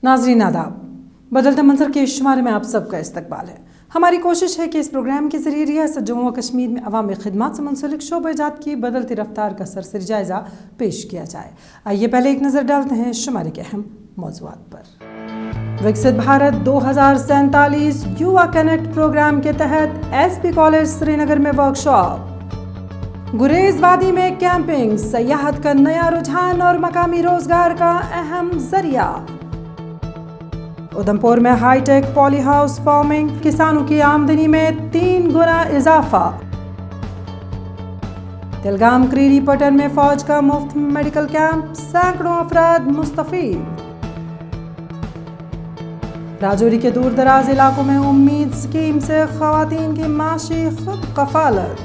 नाज़रीन आदाब, बदलते मंजर के शुमारे में आप सबका इस्तकबाल है। हमारी कोशिश है कि इस प्रोग्राम के ज़रिए रियासत जम्मू व कश्मीर में अवामी खिदमात से मुंसलिक शोबे-जात की बदलती रफ्तार का सरसरी जायज़ा पेश किया जाए। आइए पहले एक नज़र डालते हैं शुमारे के अहम मौज़ूआत पर। विकसित भारत 2047 युवा कनेक्ट प्रोग्राम के तहत SP कॉलेज श्रीनगर में वर्कशॉप, गुरेज वादी में कैंपिंग, सयाहत का नया रुझान और मकामी रोजगार का अहम जरिया। उधमपुर में हाईटेक पॉली हाउस फार्मिंग, किसानों की आमदनी में 3 गुना इजाफा। तिलगाम क्रीरी पटन में फौज का मुफ्त मेडिकल कैंप, सैकड़ों अफराद मुस्तफीद। राजौरी के दूर दराज इलाकों में उम्मीद स्कीम से खवातीन की माशी खुद कफालत।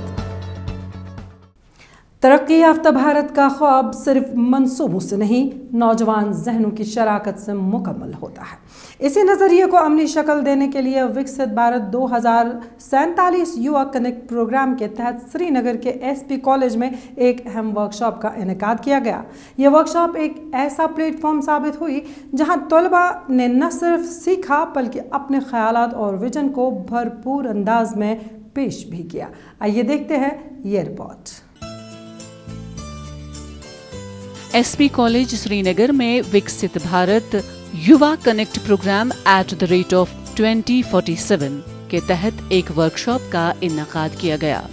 तरक्की याफ्ता भारत का ख्वाब सिर्फ मंसूबों से नहीं, नौजवान जहनों की शराकत से मुकम्मल होता है। इसी नज़रिए को अमली शक्ल देने के लिए विकसित भारत 2047 युवा कनेक्ट प्रोग्राम के तहत श्रीनगर के SP कॉलेज में एक अहम वर्कशॉप का इनेकाद किया गया। यह वर्कशॉप एक ऐसा प्लेटफॉर्म साबित हुई जहां तलबा ने न सिर्फ सीखा बल्कि अपने ख्यालात और विजन को भरपूर अंदाज में पेश भी किया। आइए देखते हैं ये रिपोर्ट। SP कॉलेज श्रीनगर में विकसित भारत युवा कनेक्ट प्रोग्राम @2047 के तहत एक वर्कशॉप का इनेकाद किया गया।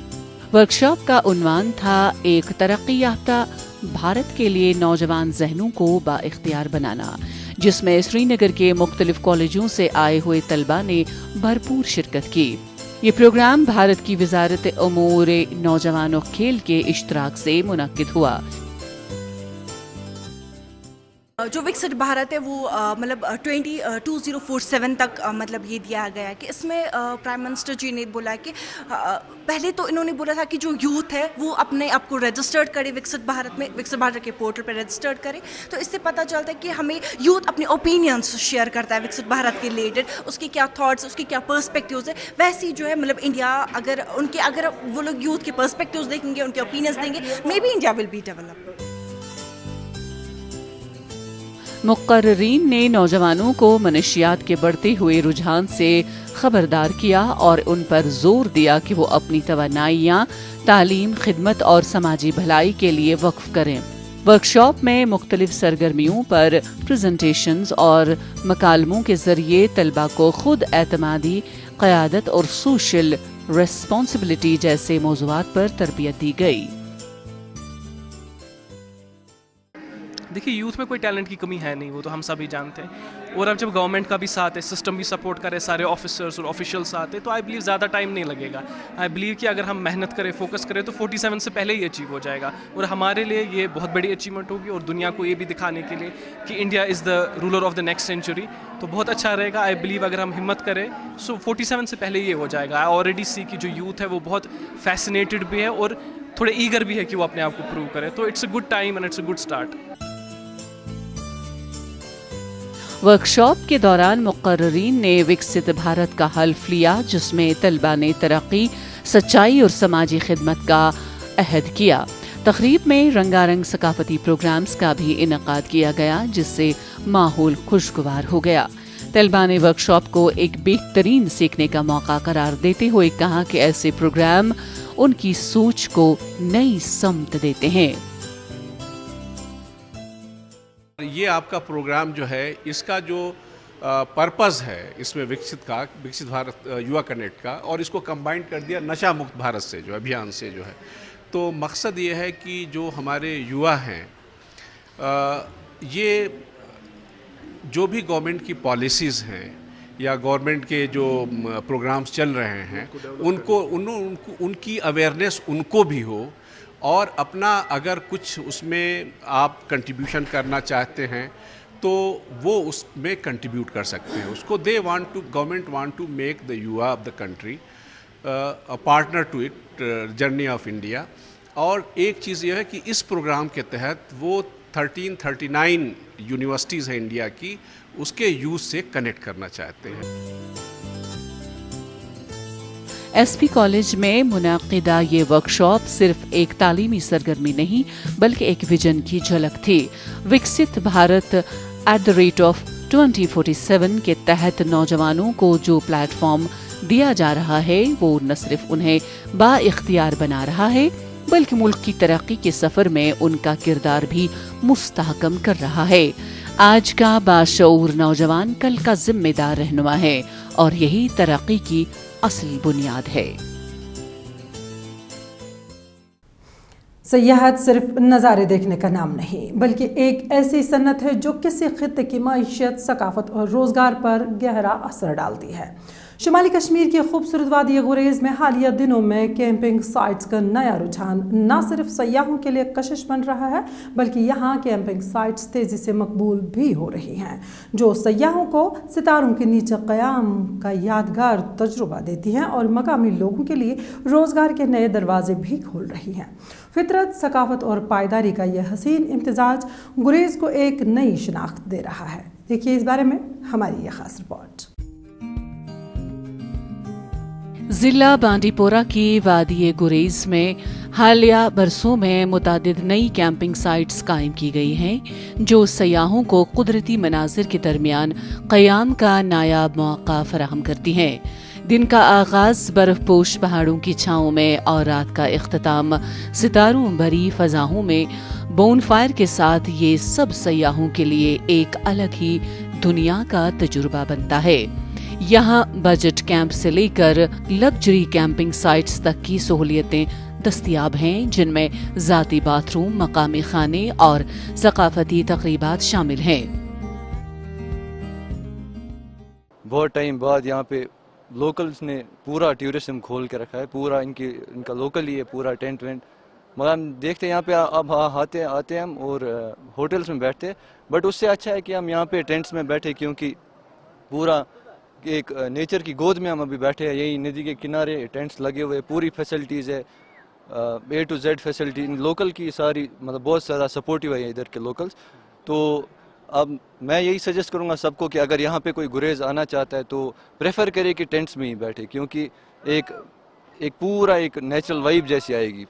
वर्कशॉप का उन्वान था एक तरक्की याफ्ता भारत के लिए नौजवान जहनों को बाइख्तियार बनाना, जिसमें श्रीनगर के मुख्तलिफ कॉलेजों से आए हुए तलबा ने भरपूर शिरकत की। ये प्रोग्राम भारत की वजारत उमूर नौजवान और खेल के इश्तराक से मुनक्किद हुआ। जो विकसित भारत है वो मतलब 2047 तक मतलब ये दिया गया है कि इसमें प्राइम मिनिस्टर जी ने बोला कि पहले तो इन्होंने बोला था कि जो यूथ है वो अपने आप को रजिस्टर्ड करे विकसित भारत में, विकसित भारत के पोर्टल पर रजिस्टर्ड करे। तो इससे पता चलता है कि हमें यूथ अपने ओपिनियंस शेयर करता है विकसित भारत के रिलेटेड, उसके क्या थॉट्स, उसके क्या पर्सपेक्टिव्स है। वैसे ही जो है मतलब इंडिया अगर वो लोग यूथ के पर्सपेक्टिव्स देखेंगे, उनके ओपिनियंस देंगे, may be India will be developed. मुक़र्रिरीन ने नौजवानों को मनशियात के बढ़ते हुए रुझान से खबरदार किया और उन पर जोर दिया कि वो अपनी तवानाइयाँ तालीम, खिदमत और समाजी भलाई के लिए वक्फ करें। वर्कशॉप में मुख्तलिफ सरगर्मियों पर प्रेजेंटेशंस और मकालमों के जरिए तलबा को खुद एतमादी, क़यादत और सोशल रिस्पॉन्सिबिलिटी जैसे मौज़ूआत पर तरबियत दी गई। देखिए, यूथ में कोई टैलेंट की कमी है नहीं, वो तो हम सभी जानते हैं। और अब जब गवर्नमेंट का भी साथ है, सिस्टम भी सपोर्ट करे, सारे ऑफिसर्स और ऑफिशियल साथ है, तो आई बिलीव ज़्यादा टाइम नहीं लगेगा। आई बिलीव कि अगर हम मेहनत करें, फोकस करें, तो 47 से पहले ही अचीव हो जाएगा। और हमारे लिए ये बहुत बड़ी अचीवमेंट होगी और दुनिया को ये भी दिखाने के लिए कि India is the ruler of the next century. तो बहुत अच्छा रहेगा। आई बिलीव अगर हम हिम्मत करें सो 47 से पहले ये हो जाएगा। आई ऑलरेडी सी कि जो यूथ है वो बहुत फैसिनेटेड भी है और थोड़े ईगर भी है कि वो अपने आप को प्रूव करे। तो it's a good time and it's a good start. Workshop के दौरान मुक़र्रिरीन ने विकसित भारत का हल्फ लिया, जिसमें तलबा ने तरक्की, सच्चाई और समाजी खिदमत का अहद किया। तक़रीब में रंगारंग सकाफती प्रोग्राम्स का भी इनेकाद किया गया, जिससे माहौल खुशगवार हो गया। तलबा ने वर्कशॉप को एक बेहतरीन सीखने का मौका करार देते हुए कहा कि ऐसे प्रोग्राम उनकी सोच को नई समत देते हैं। ये आपका प्रोग्राम जो है, इसका जो पर्पज़ है इसमें विकसित भारत युवा कनेक्ट का, और इसको कंबाइन कर दिया नशा मुक्त भारत से जो अभियान से जो है। तो मकसद ये है कि जो हमारे युवा हैं, ये जो भी गवर्नमेंट की पॉलिसीज़ हैं या गवर्नमेंट के जो प्रोग्राम्स चल रहे हैं उनकी अवेयरनेस उनको भी हो, और अपना अगर कुछ उसमें आप कंट्रीब्यूशन करना चाहते हैं तो वो उसमें कंट्रीब्यूट कर सकते हैं। उसको government want to make the yuva of the country a partner to it journey of India. और एक चीज़ ये है कि इस प्रोग्राम के तहत वो 1339 यूनिवर्सिटीज़ हैं इंडिया की, उसके यूथ से कनेक्ट करना चाहते हैं। SP कॉलेज में मुनाकिदा ये वर्कशॉप सिर्फ एक तालीमी सरगर्मी नहीं बल्कि एक विजन की झलक थी। विकसित भारत 2047 के तहत नौजवानों को जो प्लेटफॉर्म दिया जा रहा है वो न सिर्फ उन्हें बाइख्तियार बना रहा है बल्कि मुल्क की तरक्की के सफर में उनका किरदार भी मुस्तहकम कर रहा है। आज का बाशऊर नौजवान कल का जिम्मेदार रहनुमा है और यही तरक्की की असली बुनियाद है। सयाहत सिर्फ नज़ारे देखने का नाम नहीं बल्कि एक ऐसी सन्नत है जो किसी खित्ते की माइशत, सकाफत और रोज़गार पर गहरा असर डालती है। शुमाली कश्मीर की खूबसूरत वादी गुरेज़ में हालिया दिनों में कैंपिंग साइट्स का नया रुझान न सिर्फ सयाहों के लिए कशिश बन रहा है बल्कि यहाँ कैंपिंग साइट्स तेज़ी से मकबूल भी हो रही हैं, जो सयाहों को सितारों के नीचे क़याम का यादगार तजुर्बा देती हैं और मकामी लोगों के लिए रोज़गार के नए दरवाजे भी खोल रही हैं। फितरत, सकाफत और पायदारी का यह हसीन इम्तिजाज गुरेज़ को एक नई शिनाख्त दे रहा है। देखिए इस बारे में हमारी यह खास रिपोर्ट। जिला बांडीपोरा की वादी गुरेज़ में हालिया बरसों में मुतादिद नई कैंपिंग साइट्स कायम की गई हैं जो सयाहों को कुदरती मनाजिर के दरमियान क़याम का नायाब मौका फराहम करती हैं। दिन का आगाज़ बर्फ़पोश पहाड़ों की छाँव में और रात का इख्तिताम सितारों भरी फ़ज़ाओं में बोनफायर के साथ ये सब सयाहों के लिए एक अलग ही दुनिया का तजुर्बा बनता है। यहाँ बजट कैंप से लेकर लग्जरी कैंपिंग साइट्स तक की सहूलियतें दस्तयाब हैं जिनमें ज़ाती बाथरूम, मकामी खाने और सकाफती तकरीबात शामिल हैं। बहुत टाइम बाद यहाँ पे लोकल्स ने पूरा टूरिज्म खोल के रखा है, पूरा इनका लोकल ही है, पूरा टेंट वेंट। मगर हम देखते हैं यहाँ पे अब आते हम और होटल्स में बैठते हैं, बट उससे अच्छा है कि हम यहाँ पे टेंट्स में बैठे क्योंकि पूरा एक नेचर की गोद में हम अभी बैठे हैं। यही नदी के किनारे टेंट्स लगे हुए, पूरी फैसिलिटीज़ है, A to Z facility local की सारी, मतलब बहुत ज़्यादा सपोर्टिव है इधर के लोकल्स। तो अब मैं यही सजेस्ट करूँगा सबको कि अगर यहाँ पे कोई गुरेज आना चाहता है तो प्रेफर करे कि टेंट्स में ही बैठे क्योंकि एक पूरा एक नेचुरल वाइब जैसी आएगी।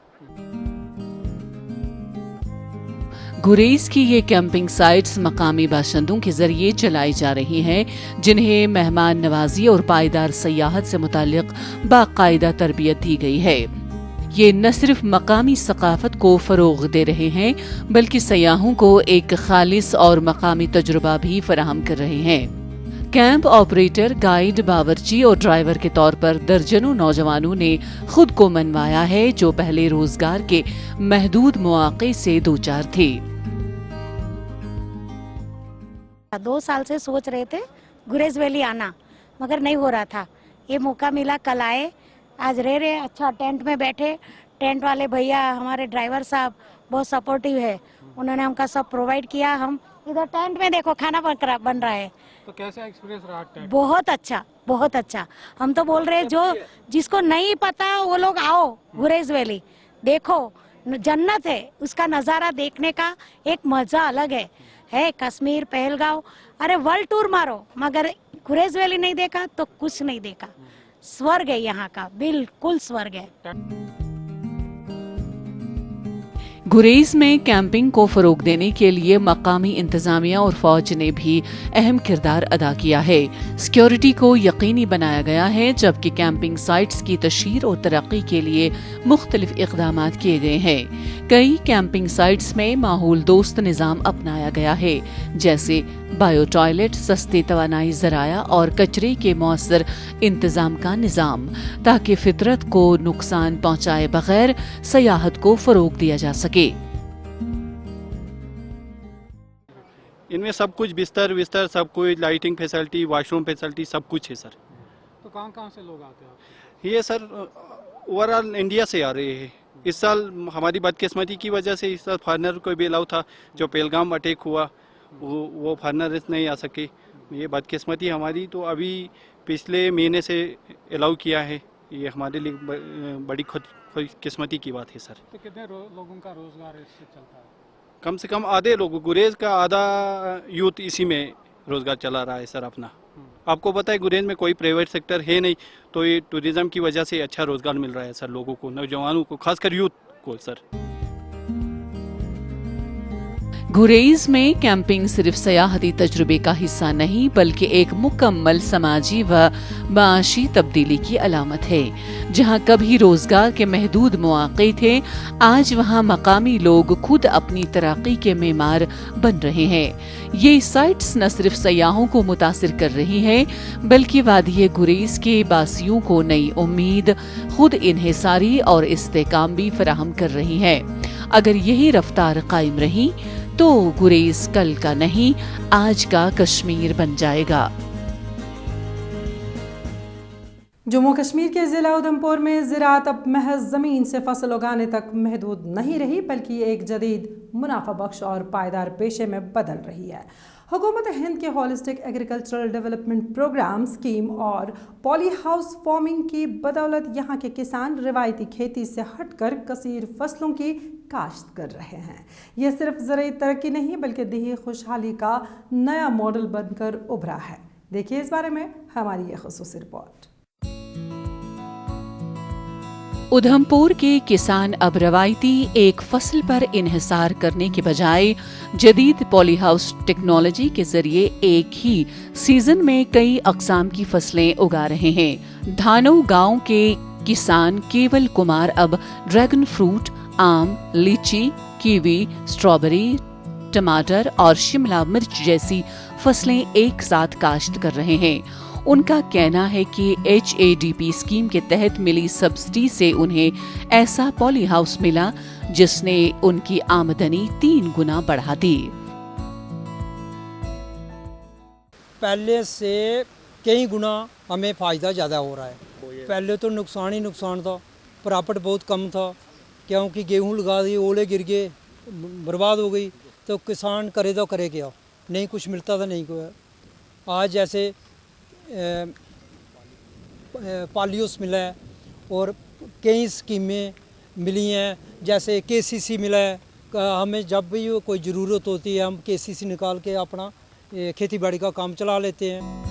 गुरेज़ की ये कैंपिंग साइट्स मकामी बाशिंदों के जरिए चलाई जा रही हैं जिन्हें मेहमान नवाजी और पायदार सयाहत से मुताल्लिक बाकायदा तरबियत दी गई है। ये न सिर्फ मकामी सकाफत को फ़रोग़ दे रहे हैं बल्कि सयाहों को एक खालिस और मकामी तजुर्बा भी फराहम कर रहे हैं। कैंप ऑपरेटर, गाइड, बावर्ची और ड्राइवर के तौर पर दर्जनों नौजवानों ने खुद को मनवाया है जो पहले रोजगार के महदूद मौक़े से दो चार थे। 2 साल से सोच रहे थे गुरेज़ वैली आना मगर नहीं हो रहा था। ये मौका मिला, कल आए, आज रहे अच्छा टेंट में बैठे। टेंट वाले भैया, हमारे ड्राइवर साहब बहुत सपोर्टिव है, उन्होंने हमका सब प्रोवाइड किया। हम इधर टेंट में देखो खाना बन रहा है। तो कैसा एक्सपीरियंस रहा टेंट? बहुत अच्छा, बहुत अच्छा। हम तो बोल रहे हैं जो जिसको नहीं पता वो लोग आओ गुरेज़ वैली, देखो जन्नत है, उसका नज़ारा देखने का एक मजा अलग है। कश्मीर, पहलगांव, अरे वर्ल्ड टूर मारो मगर गुरेज़ वैली नहीं देखा तो कुछ नहीं देखा। स्वर्ग है यहाँ का, बिल्कुल स्वर्ग है। गुरेज़ में कैंपिंग को फ़रोग़ देने के लिए मकामी इंतज़ामिया और फ़ौज ने भी अहम किरदार अदा किया है। सिक्योरिटी को यकीनी बनाया गया है जबकि कैंपिंग साइट्स की तशहीर और तरक्की के लिए मुख्तलिफ इक़दामात किए गए हैं। कई कैंपिंग साइट्स में माहौल दोस्त निज़ाम अपनाया गया है जैसे बायो टॉयलेट, सस्ती तवानाई ज़राया और कचरे के मौसर इंतज़ाम का निज़ाम ताकि फितरत को नुकसान पहुँचाए बगैर सयाहत को फ़रोग़ दिया जा सके। इनमें सब कुछ बिस्तर सब कुछ, लाइटिंग फैसिलिटी, वॉशरूम फैसिलिटी सब कुछ है सर। तो कहाँ से लोग आते हैं? ये सर ओवरऑल इंडिया से आ रहे हैं। इस साल हमारी बदकिस्मती की वजह से इस साल फॉरनर को भी अलाउ था, जो पहलगाम अटैक हुआ वो फॉरनर नहीं आ सके। ये बदकिस्मती हमारी, तो अभी पिछले महीने से अलाउ किया है। ये हमारे लिए बड़ी खुशकिस्मती की बात है सर। तो कितने लोगों का रोजगार इससे चलता है? कम से कम आधे लोग, गुरेज का आधा यूथ इसी में रोजगार चला रहा है सर अपना। आपको पता है गुरेज में कोई प्राइवेट सेक्टर है नहीं, तो ये टूरिज्म की वजह से अच्छा रोजगार मिल रहा है सर लोगों को, नौजवानों को, खासकर यूथ को सर। गुरेज में कैंपिंग सिर्फ सयाहती तजुर्बे का हिस्सा नहीं बल्कि एक मुकम्मल समाजी व माशी तब्दीली की अलामत है। जहां कभी रोजगार के महदूद मौके थे, आज वहां मकामी लोग खुद अपनी तरक्की के मेमार बन रहे हैं। ये साइट्स न सिर्फ सयाहों को मुतासिर कर रही हैं बल्कि वादी गुरेज के बासियों को नई उम्मीद, खुद इन्हिसारी और इस्तेकाम भी फराहम कर रही है। अगर यही रफ्तार कायम रही तो गुरेज कल का नहीं आज का कश्मीर बन जाएगा। जम्मू कश्मीर के ज़िला उधमपुर में ज़राअत अब महज ज़मीन से फसल उगाने तक महदूद नहीं रही बल्कि एक जदीद मुनाफा बख्श और पायदार पेशे में बदल रही है। हुकूमत हिंद के holistic agricultural development programme scheme और पॉली हाउस फार्मिंग की बदौलत यहाँ के किसान रिवायती खेती से हटकर कसीर फसलों की काश्त कर रहे हैं। ये सिर्फ ज़राई तरक्की नहीं बल्कि देही खुशहाली का नया मॉडल बनकर उभरा है। देखिए इस बारे में हमारी ये ख़ुसूसी रिपोर्ट। उधमपुर के किसान अब रवायती एक फसल पर इन्हिसार करने के बजाय जदीद पॉली हाउस टेक्नोलॉजी के जरिए एक ही सीजन में कई अक़साम की फसलें उगा रहे हैं। धानो गांव के किसान केवल कुमार अब ड्रैगन फ्रूट, आम, लीची, कीवी, स्ट्रॉबेरी, टमाटर और शिमला मिर्च जैसी फसलें एक साथ काश्त कर रहे हैं। उनका कहना है कि HADP स्कीम के तहत मिली सब्सिडी से उन्हें ऐसा पॉली हाउस मिला जिसने उनकी आमदनी 3 गुना बढ़ा दी। पहले से कई गुना हमें फ़ायदा ज़्यादा हो रहा है। पहले तो नुकसान ही नुकसान था, प्रॉफिट बहुत कम था क्योंकि गेहूं लगा दिए, ओले गिर गए, बर्बाद हो गई, तो किसान करे तो करे क्या, नहीं कुछ मिलता था नहीं कोई। आज जैसे पॉलीहाउस मिला है और कई स्कीमें मिली हैं, जैसे KCC मिला है। हमें जब भी कोई ज़रूरत होती है हम KCC निकाल के अपना खेती बाड़ी का काम चला लेते हैं।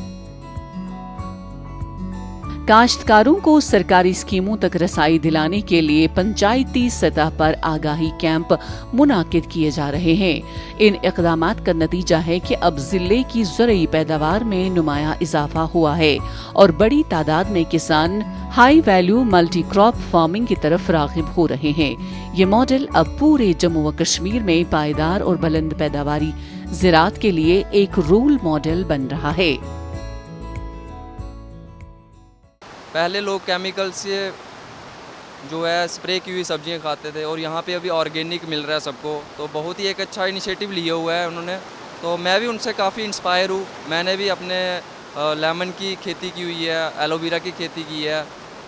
काश्तकारों को सरकारी स्कीमों तक रसाई दिलाने के लिए पंचायती सतह पर आगाही कैंप मुनाकिद किए जा रहे हैं। इन इक़दामात का नतीजा है कि अब जिले की ज़रई पैदावार में नुमाया इजाफा हुआ है और बड़ी तादाद में किसान high value multi crop farming की तरफ राग़िब हो रहे हैं। ये मॉडल अब पूरे जम्मू व कश्मीर में पायदार और बुलंद पैदावारी ज़राअत के लिए एक रोल मॉडल बन रहा है। पहले लोग केमिकल से जो है स्प्रे की हुई सब्जियां खाते थे और यहाँ पे अभी ऑर्गेनिक मिल रहा है सबको, तो बहुत ही एक अच्छा इनिशिएटिव लिया हुआ है उन्होंने। तो मैं भी उनसे काफ़ी इंस्पायर हूँ। मैंने भी अपने लेमन की खेती की हुई है, एलोवेरा की खेती की है,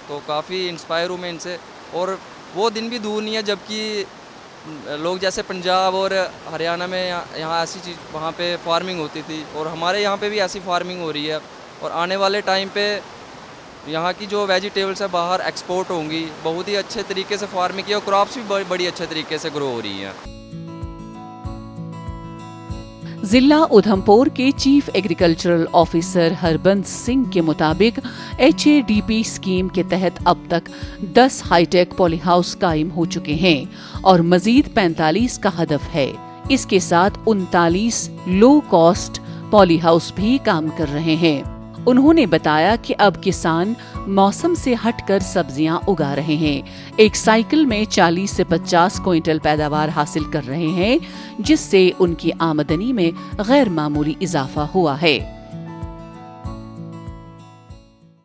तो काफ़ी इंस्पायर हूँ मैं इनसे। और वो दिन भी दूर नहीं है जबकि लोग जैसे पंजाब और हरियाणा में यहाँ ऐसी चीज़ वहाँ पे फार्मिंग होती थी और हमारे यहाँ पे भी ऐसी फार्मिंग हो रही है। और आने वाले टाइम पे यहाँ की जो वेजिटेबल्स है बाहर एक्सपोर्ट होंगी। बहुत ही अच्छे तरीके से फार्मिंग की और क्रॉप्स भी बड़ी अच्छे तरीके से ग्रो हो रही हैं। जिला उधमपुर के chief agricultural officer Harbans Singh के मुताबिक HADP स्कीम के तहत अब तक 10 हाईटेक पॉली हाउस कायम हो चुके हैं और मजीद 45 का हदफ है। इसके साथ 39 लो कॉस्ट पॉली हाउस भी काम कर रहे हैं। उन्होंने बताया कि अब किसान मौसम से हटकर सब्जियां उगा रहे हैं। एक साइकिल में 40 से 50 क्विंटल पैदावार हासिल कर रहे हैं, जिससे उनकी आमदनी में गैर मामूली इजाफा हुआ है।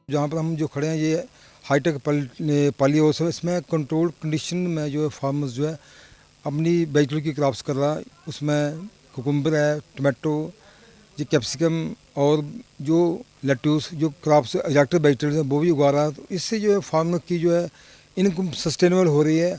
जहाँ पर हम जो खड़े हैं ये हाईटेक पॉली हाउस है। इसमें कंट्रोल्ड कंडीशन में जो है फार्मर्स जो है अपनी वेजिटेबल की क्रॉप्स कर रहा है। उसमें कुकुम्बर है, टमाटो, ये कैप्सिकम और जो लेट्यूस जो क्रॉप्स एग्जैक्टिव वेजिटेबल्स हैं वो भी उगा रहा है। तो इससे जो है फार्मर की जो है इनकम सस्टेनेबल हो रही है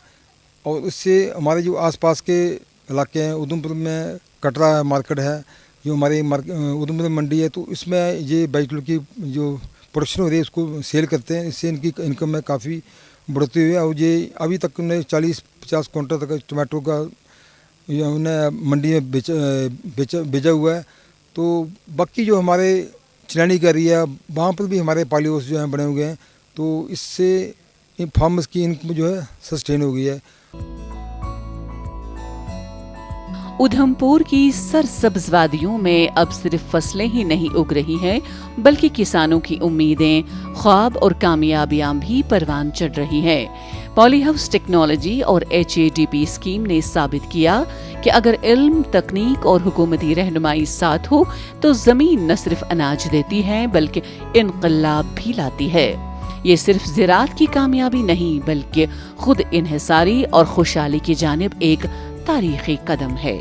और उससे हमारे जो आसपास के इलाके हैं, उधमपुर में कटरा मार्केट है, जो हमारी उधमपुर मंडी है, तो इसमें ये वेजिटेबल की जो प्रोडक्शन हो रही है उसको सेल करते हैं। इससे इनकी इनकम में काफ़ी बढ़ोतरी हुई है और ये अभी तक उन्हें 40-50 क्विंटल तक टमाटो का उन्हें मंडी में बेचा हुआ है। तो बाकी जो हमारे चिलानी का एरिया वहाँ पर भी हमारे पॉली हाउस जो हैं बने हुए हैं, तो इससे फार्मर्स की इनकम जो है सस्टेन हो गई है। उधमपुर की सरसब्ज वादियों में अब सिर्फ फसलें ही नहीं उग रही हैं, बल्कि किसानों की उम्मीदें, ख्वाब और कामयाबियां भी परवान चढ़ रही हैं। पॉली हाउस टेक्नोलॉजी और HADP स्कीम ने साबित किया कि अगर इल्म, तकनीक और हुकूमती रहनुमाई साथ हो तो जमीन न सिर्फ अनाज देती है बल्कि इनकलाब भी लाती है। ये सिर्फ ज़राअत की कामयाबी नहीं बल्कि खुद इन्हिसारी और खुशहाली की जानिब एक तारीखी कदम है।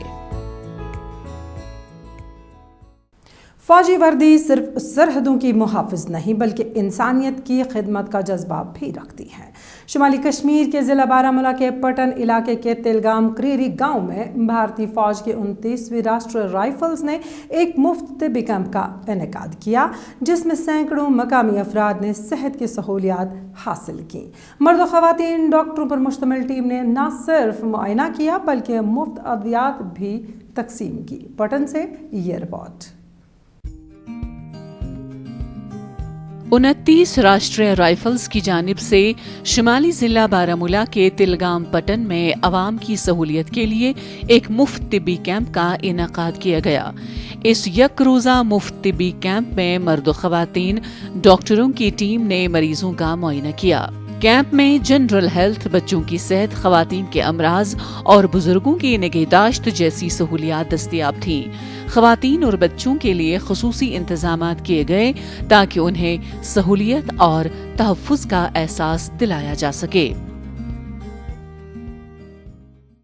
फौजी वर्दी सिर्फ सरहदों की मुहाफ़िज नहीं बल्कि इंसानियत की खिदमत का जज्बा भी रखती है। शुमाली कश्मीर के ज़िला बारामूला के पटन इलाके के तिलगाम क्रीरी गांव में भारतीय फ़ौज के 29वीं राष्ट्रीय राइफल्स ने एक मुफ्त तिब्बी कैंप का इनेकाद किया, जिसमें सैकड़ों मकामी अफराद ने सेहत की सहूलियात हासिल की। मर्द और ख़वातीन डॉक्टरों पर मुश्तमिल टीम ने न सिर्फ मुआयना किया बल्कि मुफ्त अद्वियात भी तकसीम की। पटन से ये रिपोर्ट। 29 राष्ट्रीय राइफल्स की जानिब से शुमाली जिला बारामूला के तिलगाम पटन में अवाम की सहूलियत के लिए एक मुफ्त तिब्बी कैंप का इनेकाद किया गया। इस यक रोज़ा मुफ्त तिब्बी कैंप में मर्द व ख़वातीन डॉक्टरों की टीम ने मरीजों का मुआयना किया। कैंप में जनरल हेल्थ, बच्चों की सेहत, ख़वातीन के अमराज और बुजुर्गों की निगहदाश्त जैसी सहूलियात दस्तयाब थीं। ख़वातीन और बच्चों के लिए ख़ुसूसी इंतज़ामात किए गए ताकि उन्हें सहूलियत और तहफ़्फ़ुज़ का एहसास दिलाया जा सके।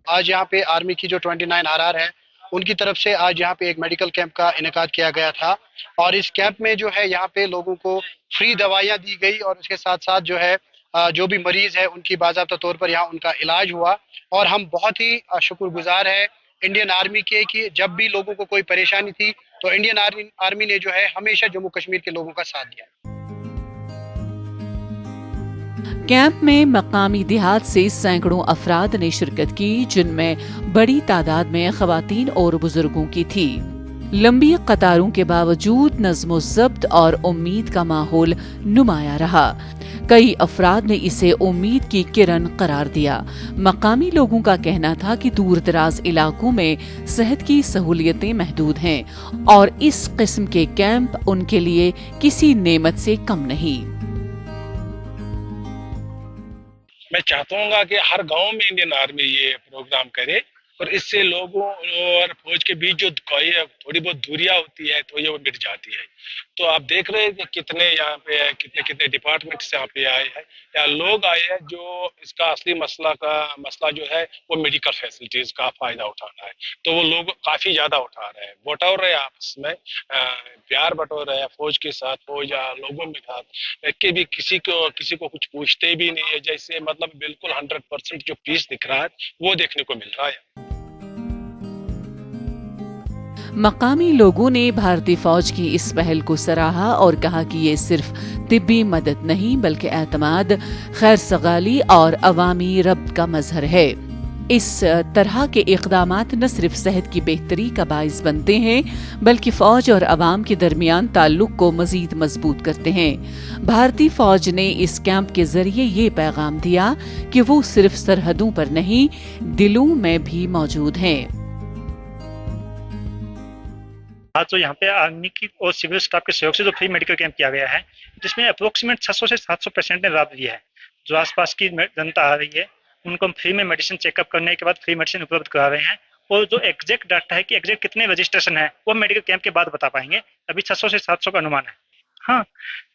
आज यहाँ पे आर्मी की जो 29 RR है उनकी तरफ से आज यहाँ पे एक मेडिकल कैंप का इनेकाद किया गया था और इस कैंप में जो है यहाँ पे लोगों को फ्री दवाइयाँ दी गई और उसके साथ साथ जो है जो भी मरीज है उनकी बाज़ाब्ता तौर पर यहाँ उनका इलाज हुआ। और हम बहुत ही शुक्रगुजार हैं इंडियन आर्मी के कि जब भी लोगों को कोई परेशानी थी तो इंडियन आर्मी ने जो है हमेशा जम्मू कश्मीर के लोगों का साथ दिया। कैंप में मकामी देहात से सैकड़ों अफराद ने शिरकत की, जिनमें बड़ी तादाद में ख़वातीन और बुजुर्गों की थी। लंबी कतारों के बावजूद नज़्म ज़ब्त और उम्मीद का माहौल नुमाया रहा। कई अफराद ने इसे उम्मीद की किरण करार दिया। मकामी लोगों का कहना था कि दूर दराज इलाकों में सेहत की सहूलियतें महदूद हैं और इस किस्म के कैंप उनके लिए किसी नेमत से कम नहीं। मैं चाहता हूँ कि हर गांव में इंडियन आर्मी ये प्रोग्राम करे और इससे लोगों और फौज के बीच जो थोड़ी बहुत दूरियां होती है तो ये वो मिट जाती है। तो आप देख रहे हैं कि कितने यहाँ पे कितने डिपार्टमेंट से यहाँ पे आए हैं या लोग आए हैं जो इसका असली मसला जो है वो मेडिकल फैसिलिटीज का फायदा उठाना है। तो वो लोग काफी ज्यादा उठा रहे हैं, बटोर रहे हैं आपस में, प्यार बटोर रहे हैं फौज के साथ, फौज या लोगों के साथ कि भी किसी को कुछ पूछते भी नहीं है। जैसे मतलब बिल्कुल 100% जो पीस दिख रहा है वो देखने को मिल रहा है। मकामी लोगों ने भारतीय फौज की इस पहल को सराहा और कहा कि ये सिर्फ तिब्बी मदद नहीं बल्कि एतमाद, खैर सगाली और अवामी रब्त का मजहर है। इस तरह के इक़दामात न सिर्फ सेहत की बेहतरी का बाइस बनते हैं बल्कि फौज और अवाम के दरमियान ताल्लुक को मजीद मजबूत करते हैं। भारतीय फौज ने इस कैंप के जरिए ये पैगाम दिया कि वो सिर्फ सरहदों पर नहीं, दिलों में भी मौजूद हैं। आज जो यहाँ पे आर्मी की और सिविल स्टाफ के सहयोग से जो फ्री मेडिकल कैंप किया गया है, जिसमें अप्रोक्सीमेट 600 से 700 पेशेंट ने लाभ लिया है। जो आसपास की जनता आ रही है उनको हम फ्री में मेडिसिन चेकअप करने के बाद फ्री मेडिसिन उपलब्ध करा रहे हैं। और जो एग्जैक्ट डाटा है कि एग्जैक्ट कितने रजिस्ट्रेशन है वो मेडिकल कैंप के बाद बता पाएंगे। अभी 600 से 700 का अनुमान है। हाँ,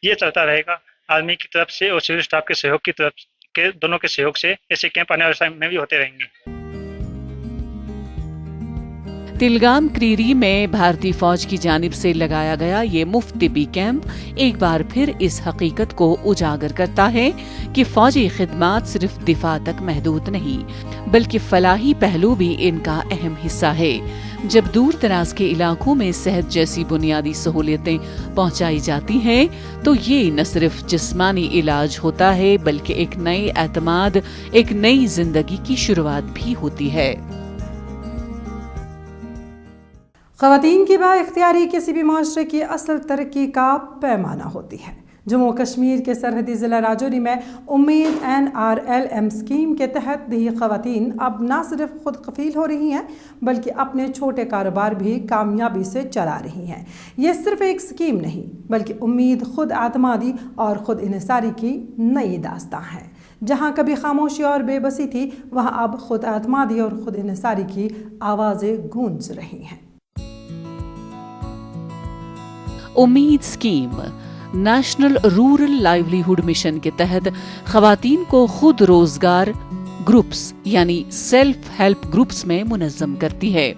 ये चलता रहेगा। आर्मी की तरफ से और सिविल स्टाफ के सहयोग की तरफ के दोनों के सहयोग से ऐसे कैंप आने वाले समय में भी होते रहेंगे। तिलगाम क्रीरी में भारतीय फौज की जानिब से लगाया गया ये मुफ्त तिब्बी कैंप एक बार फिर इस हकीकत को उजागर करता है कि फौजी खिदमात सिर्फ दिफा तक महदूद नहीं बल्कि फलाही पहलू भी इनका अहम हिस्सा है। जब दूर दराज के इलाकों में सेहत जैसी बुनियादी सहूलियतें पहुंचाई जाती हैं तो ये न सिर्फ जिस्मानी इलाज होता है बल्कि एक नए एतमाद, एक नई जिंदगी की शुरुआत भी होती है। ख़वातीन की बाइख्तियारी किसी भी माशरे की असल तरक्की का पैमाना होती है। जम्मू कश्मीर के सरहदी ज़िला राजौरी में उम्मीद NRLM स्कीम के तहत दही ख़वातीन अब न सिर्फ खुद कफ़ील हो रही हैं बल्कि अपने छोटे कारोबार भी कामयाबी से चला रही हैं। ये सिर्फ एक स्कीम नहीं बल्कि उम्मीद, खुद आतमादी और ख़ुद इन्हिसारी की नई दास्तां है। जहाँ कभी खामोशी और बेबसी थी, वहाँ अब खुद आतमादी और खुद इन्हिसारी की आवाज़ें गूंज रही हैं। उम्मीद scheme national rural livelihood mission के तहत खवातीन को खुद रोजगार ग्रुप्स यानी सेल्फ हेल्प ग्रुप्स में मुनज़्ज़म करती है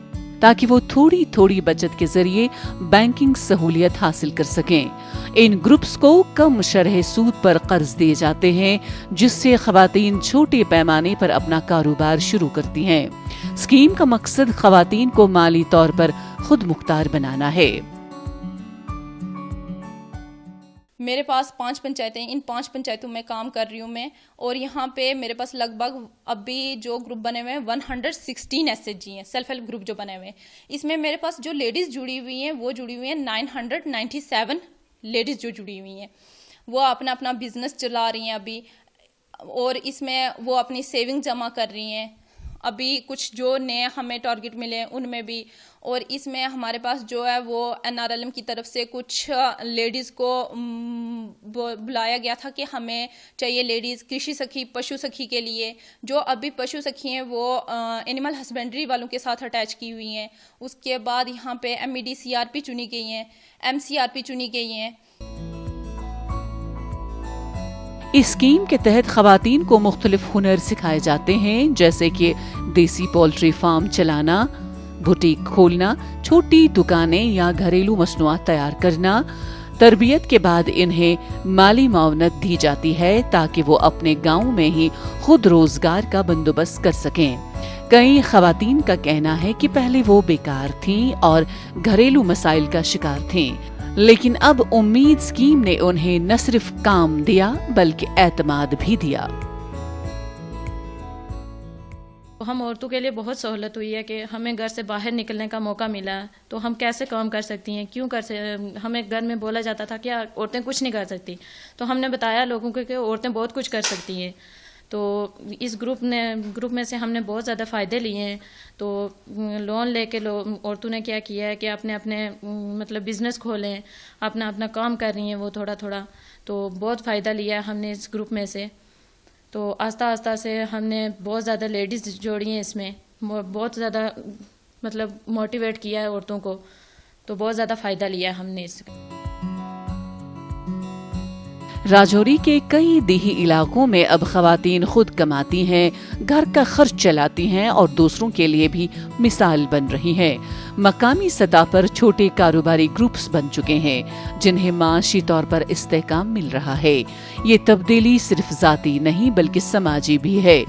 ताकि वो थोड़ी थोड़ी बचत के जरिए बैंकिंग सहूलियत हासिल कर सकें। इन ग्रुप्स को कम शरह सूद पर कर्ज दिए जाते हैं जिससे खवातीन छोटे पैमाने पर अपना कारोबार शुरू करती हैं। स्कीम का मकसद खवातीन को माली तौर पर खुद मुख्तार बनाना है। मेरे पास 5 पंचायतें, इन 5 पंचायतों में काम कर रही हूँ मैं, और यहाँ पे मेरे पास लगभग अभी जो ग्रुप बने हुए हैं 116 SHG हैं, सेल्फ हेल्प ग्रुप जो बने हुए हैं। इसमें मेरे पास जो लेडीज़ जुड़ी हुई हैं वो जुड़ी हुई हैं 997 लेडीज़ जो जुड़ी हुई हैं, वो अपना अपना बिजनेस चला रही हैं अभी, और इसमें वो अपनी सेविंग जमा कर रही हैं। अभी कुछ जो नए हमें टारगेट मिले हैं उनमें भी, और इसमें हमारे पास जो है वो NRLM की तरफ से कुछ लेडीज़ को बुलाया गया था कि हमें चाहिए लेडीज़ कृषि सखी, पशु सखी के लिए। जो अभी पशु सखी हैं वो एनिमल हस्बेंड्री वालों के साथ अटैच की हुई हैं। उसके बाद यहाँ पे MED CRP चुनी गई हैं, MCRP चुनी गई हैं। इस स्कीम के तहत खवातीन को मुख्तलिफ हुनर सिखाए जाते हैं जैसे कि देसी पोल्ट्री फार्म चलाना, बुटीक खोलना, छोटी दुकानें या घरेलू मसनूआत तैयार करना। तरबियत के बाद इन्हें माली मावनत दी जाती है ताकि वो अपने गांव में ही खुद रोजगार का बंदोबस्त कर सकें। कई खवातीन का कहना है कि पहले वो बेकार थीं और घरेलू मसाइल का शिकार थीं, लेकिन अब उम्मीद स्कीम ने उन्हें न सिर्फ काम दिया बल्कि एतमाद भी दिया। हम औरतों के लिए बहुत सहूलत हुई है कि हमें घर से बाहर निकलने का मौका मिला, तो हम कैसे काम कर सकती हैं, क्यों हमें घर में बोला जाता था कि औरतें कुछ नहीं कर सकती, तो हमने बताया लोगों को कि औरतें बहुत कुछ कर सकती हैं। तो इस ग्रुप में से हमने बहुत ज़्यादा फ़ायदे लिए हैं। तो लोन लेके औरतों ने क्या किया है कि अपने अपने मतलब बिज़नेस खोलें, अपना अपना काम कर रही हैं वो थोड़ा थोड़ा, तो बहुत फ़ायदा लिया है हमने इस ग्रुप में से। तो आस्ता आस्ता से हमने बहुत ज़्यादा लेडीज़ जोड़ी हैं इसमें, बहुत ज़्यादा मतलब मोटिवेट किया है औरतों को, तो बहुत ज़्यादा फ़ायदा लिया है हमने इससे। राजौरी के कई देही इलाकों में अब खवातीन खुद कमाती हैं, घर का खर्च चलाती हैं और दूसरों के लिए भी मिसाल बन रही हैं। मकामी सतह पर छोटे कारोबारी ग्रुप्स बन चुके हैं जिन्हें माशी तौर पर इस्तेहकाम मिल रहा है। ये तब्दीली सिर्फ जाती नहीं बल्कि समाजी भी है,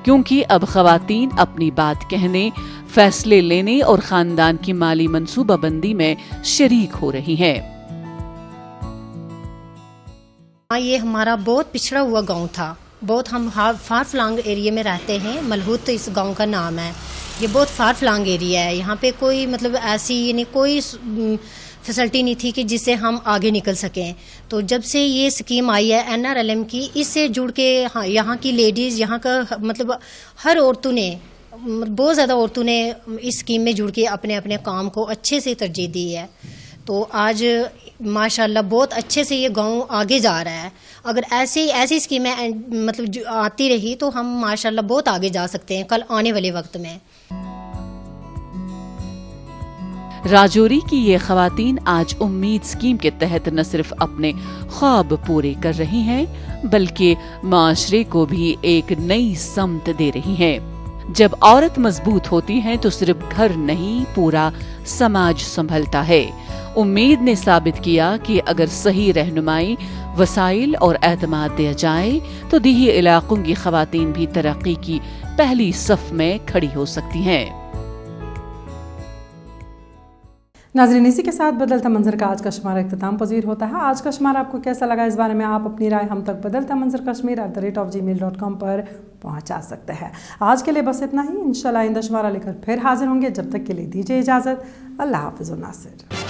क्योंकि अब खवातीन अपनी बात कहने, फैसले लेने और खानदान की माली मंसूबाबंदी में शरीक हो रही हैं। ये हमारा बहुत पिछड़ा हुआ गांव था, बहुत हम फार फ्लांग एरिया में रहते हैं। मलहूत इस गांव का नाम है। ये बहुत फार फ्लांग एरिया है। यहाँ पे कोई मतलब ऐसी यानी कोई फैसिलिटी नहीं थी कि जिससे हम आगे निकल सकें। तो जब से ये स्कीम आई है NRLM की, इससे जुड़ के यहाँ की लेडीज़, यहाँ का मतलब हर औरतों ने, बहुत ज़्यादा औरतों ने इस स्कीम में जुड़ के अपने अपने काम को अच्छे से तरजीह दी है। तो आज माशाल्लाह बहुत अच्छे से ये गांव आगे जा रहा है। अगर ऐसी स्कीमें मतलब आती रही तो हम माशाल्लाह बहुत आगे जा सकते हैं कल आने वाले वक्त में। राजौरी की ये खवातीन आज उम्मीद स्कीम के तहत न सिर्फ अपने ख्वाब पूरे कर रही हैं बल्कि माशरे को भी एक नई समत दे रही हैं। जब औरत मजबूत होती है तो सिर्फ घर नहीं पूरा समाज संभलता है। उम्मीद ने साबित किया कि अगर सही रहनुमाई, वसाइल और एतमाद दिया जाए तो देही इलाकों की खवातीन भी तरक्की की पहली सफ में खड़ी हो सकती हैं। नाज़रीन, इसी के साथ बदलता मंजर का आज का शुमारा इख्तिताम पजीर होता है। आज का शुमारा आपको कैसा लगा, इस बारे में आप अपनी राय हम तक बदलता मंजर kashmir@gmail.com पर पहुंचा सकते हैं। आज के लिए बस इतना ही। इंशाल्लाह आइंदा शुमारा लेकर फिर हाजिर होंगे। जब तक के लिए दीजिए इजाज़त। अल्लाह हाफ़िज़। नासिर।